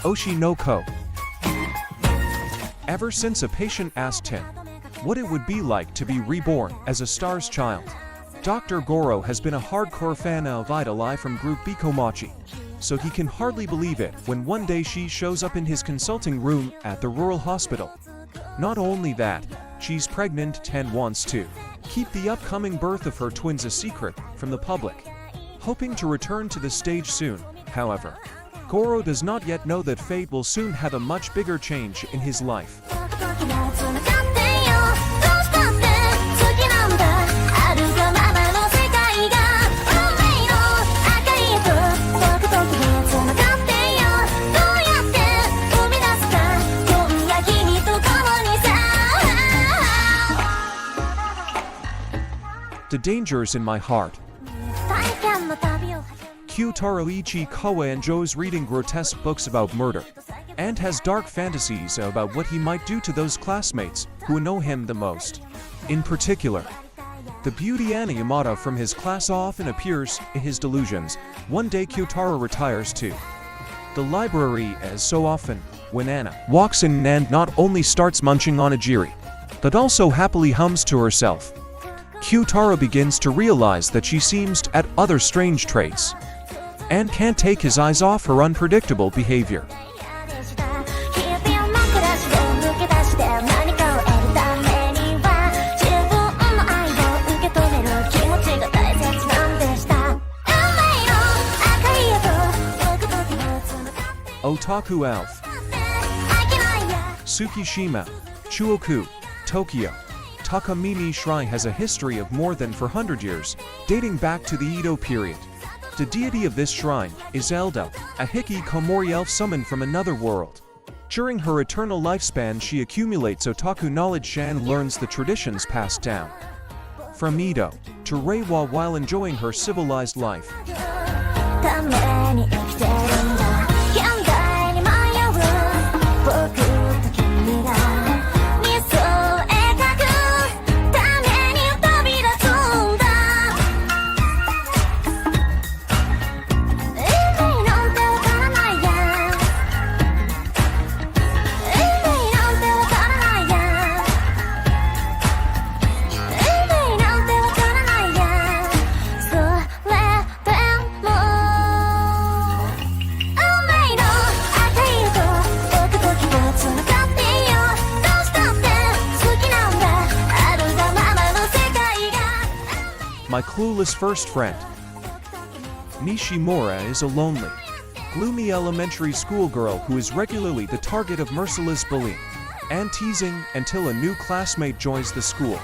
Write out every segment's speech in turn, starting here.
Oshi no Ko. Ever since a patient asked him what it would be like to be reborn as a star's child, Dr. Goro has been a hardcore fan of Idol from Group B Komachi, so he can hardly believe it when one day she shows up in his consulting room at the rural hospital. Not only that, she's pregnant and wants to keep the upcoming birth of her twins a secret from the public. Hoping to return to the stage soon, however, Goro does not yet know that fate will soon have a much bigger change in his life. The dangers in my heart. Kyutaroichi Kawa enjoys reading grotesque books about murder, and has dark fantasies about what he might do to those classmates who annoy him the most. In particular, the beauty Anna Yamada from his class often appears in his delusions. One day Kyutaro retires to the library as so often, when Anna walks in and not only starts munching on a jiri, but also happily hums to herself. Kyutaro begins to realize that she seems to add other strange traits, and can't take his eyes off her unpredictable behavior. Otaku Elf. Tsukishima, Chuoku, Tokyo. Takamimi Shrine has a history of more than 400 years, dating back to the Edo period. The deity of this shrine is Eldo, a hikikomori elf summoned from another world. During her eternal lifespan, she accumulates otaku knowledge and learns the traditions passed down from Edo to Reiwa while enjoying her civilized life. My clueless first friend. Nishimura is a lonely, gloomy elementary school girl who is regularly the target of merciless bullying and teasing until a new classmate joins the school.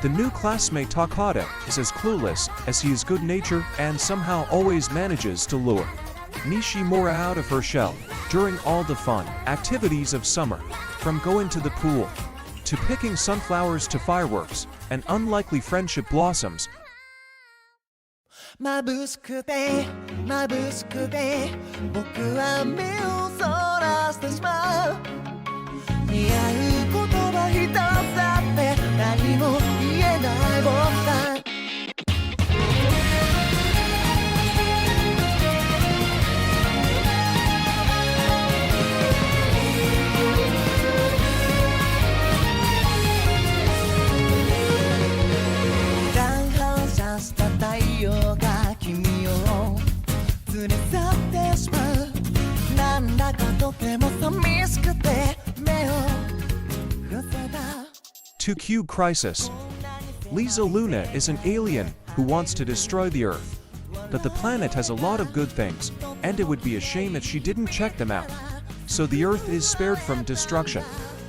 The new classmate Takada is as clueless as he is good-natured and somehow always manages to lure Nishimura out of her shell during all the fun activities of summer, from going to the pool to picking sunflowers to fireworks and unlikely friendship blossoms. 眩しくて眩しくて僕は目をそらしてしまう似合う言葉一つだって何も言えない僕さんTo Cube Crisis. Lisa Luna is an alien who wants to destroy the Earth. But the planet has a lot of good things, and it would be a shame if she didn't check them out. So the Earth is spared from destruction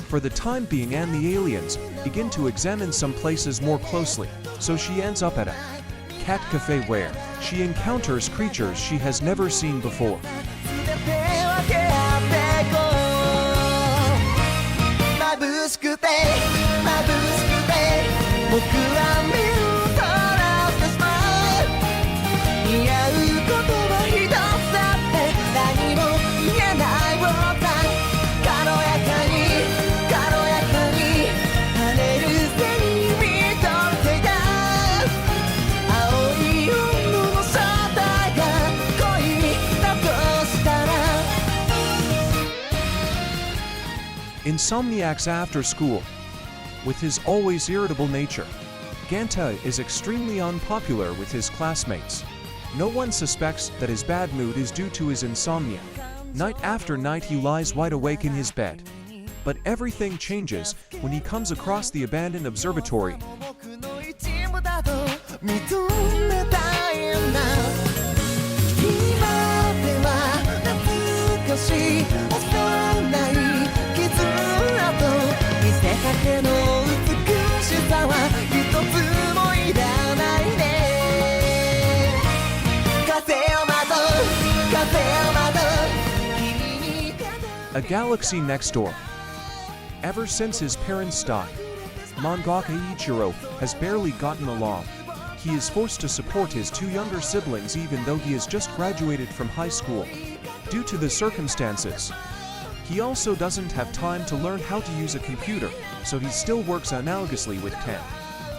for the time being, and the aliens begin to examine some places more closely. So she ends up at a cat cafe where she encounters creatures she has never seen before. insomniacs after school. With his always irritable nature, Ganta is extremely unpopular with his classmates. No one suspects that his bad mood is due to his insomnia. Night after night he lies wide awake in his bed. But everything changes when he comes across the abandoned observatory. A galaxy next door. Ever since his parents died, mangaka Ichiro has barely gotten along. He is forced to support his two younger siblings even though he has just graduated from high school. Due to the circumstances, he also doesn't have time to learn how to use a computer, so he still works analogously with pen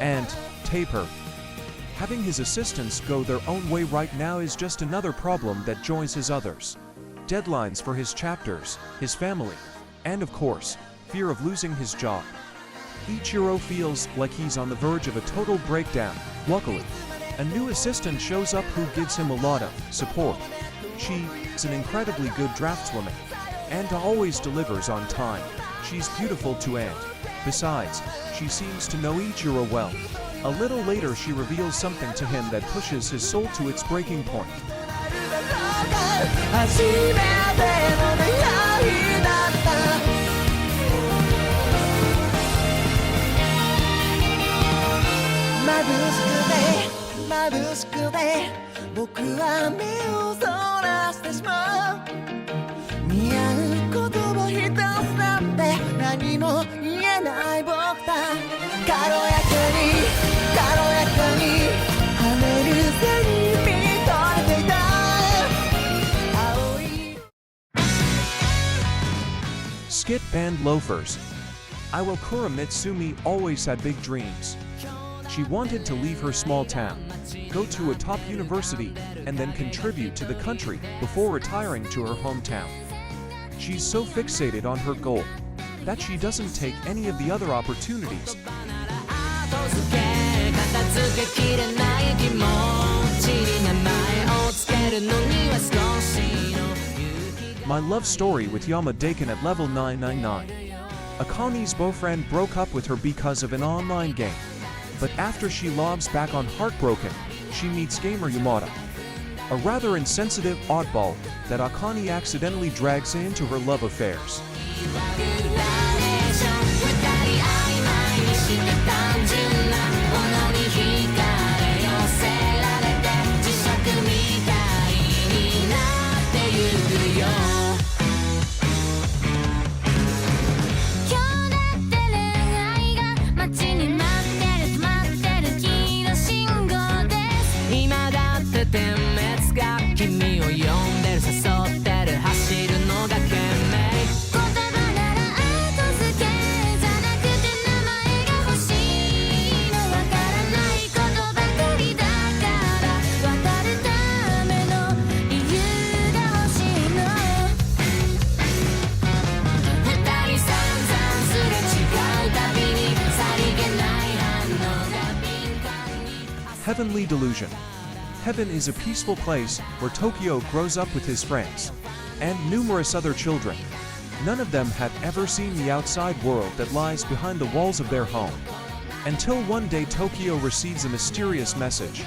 and paper. Having his assistants go their own way right now is just another problem that joins his others. Deadlines for his chapters, his family, and of course, fear of losing his job. Ichiro feels like he's on the verge of a total breakdown. Luckily, a new assistant shows up who gives him a lot of support. She is an incredibly good draftswoman and always delivers on time. She's beautiful to and, besides, she seems to know Ichiro well. A little later she reveals something to him that pushes his soul to its breaking point. Skit band Loafers. Iwakura Mitsumi always had big dreams. She wanted to leave her small town, go to a top university, and then contribute to the country before retiring to her hometown. She's so fixated on her goal that she doesn't take any of the other opportunities. My love story with Yamada-kun at level 999. Akani's boyfriend broke up with her because of an online game. But after she lobs back on Heartbroken, she meets gamer Yamada, a rather insensitive oddball that Akani accidentally drags into her love affairs. Heavenly Delusion. Heaven is a peaceful place where Tokyo grows up with his friends and numerous other children. None of them had ever seen the outside world that lies behind the walls of their home. Until one day Tokyo receives a mysterious message.